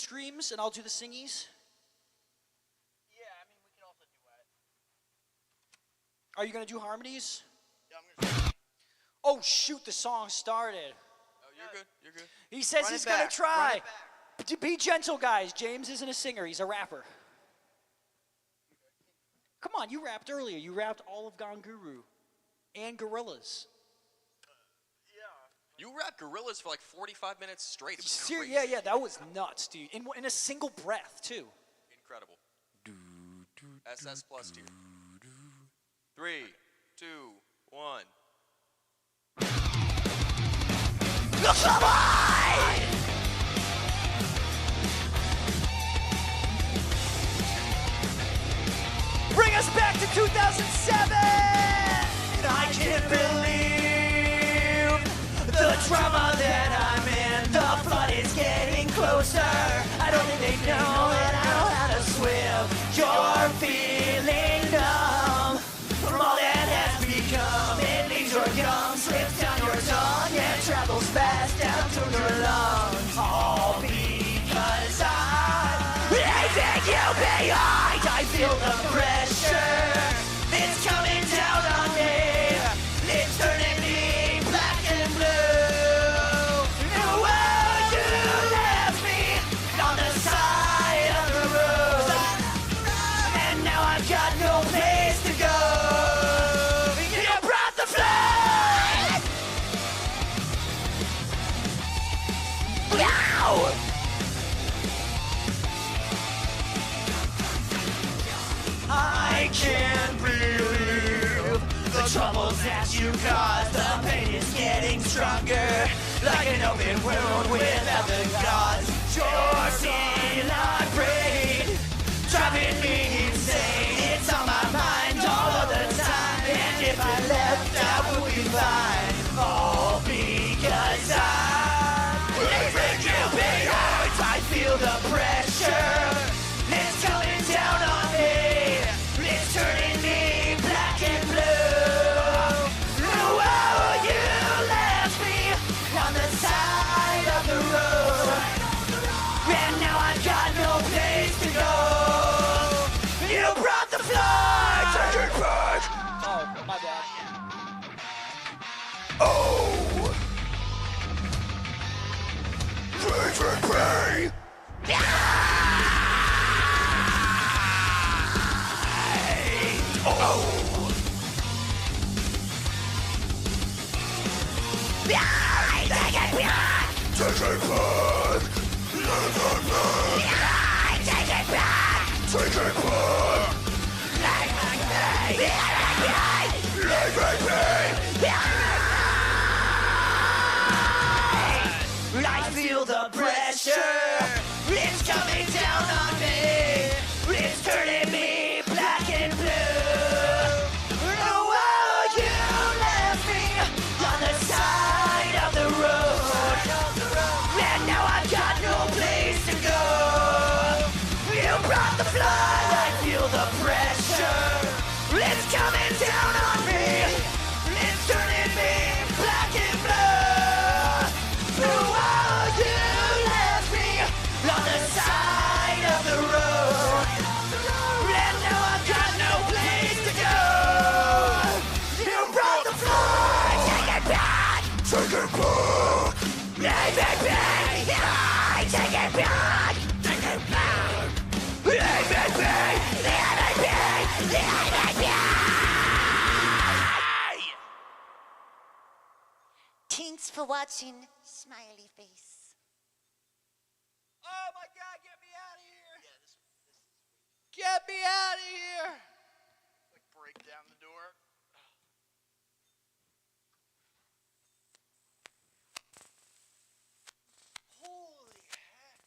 screams and I'll do the singies? Yeah, I mean, we can also duet. Are you gonna do harmonies? Yeah, I'm gonna. Oh shoot, the song started. Oh, you're good. You're good. He says Run he's it gonna back. try. Run it back. Be gentle, guys. James isn't a singer, he's a rapper. Come on, you rapped earlier. You rapped all of Gone Guru and Gorillas. You rapped Gorillas for like 45 minutes straight. It was crazy. Yeah, that was nuts, dude. In a single breath, too. Incredible. SS plus tier. 3, 2, 1. Come on! Bring us back to 2007! I can't believe the drama that I'm in. The flood is getting closer. I don't think they know that I know how to swim. You're feeling numb from all that has become. It leaves your gum, slips down your tongue, and travels fast down to your lungs. All because I'm leaving you behind. I feel the pressure. It's coming down on me. It's turning me black and blue. Oh, you left me on the side of the road, and now I've got no place to go. You brought the flood. Now. I can't believe the troubles that you caused. The pain is getting stronger, like an open wound without the cause. You're still not brain, driving me insane. It's on my mind all of the time, and if I left, I would be fine. All because I'm leaving you behind. I feel the pressure. It's coming down on me. It's turning me black and blue. Oh, you left me on the side of the road, and now I've got no place to go. You brought the flood. Take it back. Oh, my bad. Oh. Take it back. Oh! Take it back! Take it back! Take it back! Take it back! I feel the pressure. It's coming down on me. It's turning me black and blue. Oh, you left me on the side of the road, and now I've got no place to go. You brought the flood. I feel the pressure. It's coming down on me. It's turning me black and blue. Oh, you left me on the side of the road, and now I've got no place to go. You brought the flood. Take it back. Take it back. Take it back. Take it back. Take it back. Take it back. Thanks for watching, smiley face. Oh my God, get me out of here! Get me out of here! Like, break down the door. Holy heck.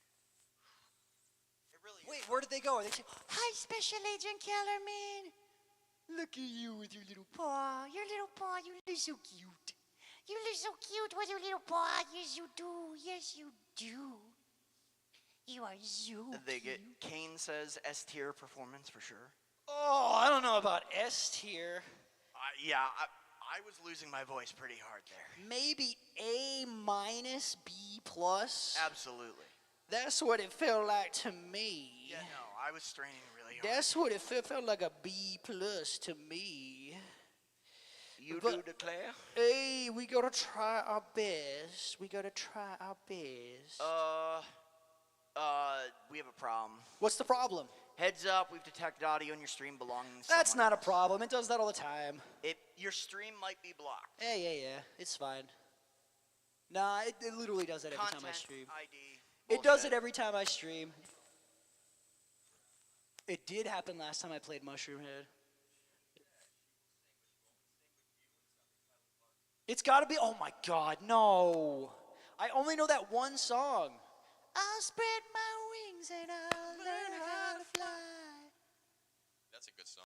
It really Wait, where did they go? Are they Hi, Special Agent Kellerman. look at you with your little Paw, your little paw, you look so cute. You look so cute with your little paw. Yes, you do. Yes, you do. You are so They get. cute. Kane says S tier performance for sure. Oh, I don't know about S tier. Yeah, I was losing my voice pretty hard there. Maybe A minus, B plus. Absolutely. That's what it felt like to me. Yeah, no, I was straining really hard. That's what it felt like a B plus to me. You but- do declare? Hey, we gotta try our best. We gotta try our best. We have a problem. What's the problem? Heads up, we've detected audio in your stream belonging to That's someone not a else. problem. It does that all the time. Your stream might be blocked. Yeah. It's fine. Nah, it literally does that every time I Content stream. ID. It does bullshit. it every time I stream. It did happen last time I played Mushroom Head. It's gotta be, oh my god, no. I only know that one song. I'll spread my wings and I'll learn how to fly. That's a good song.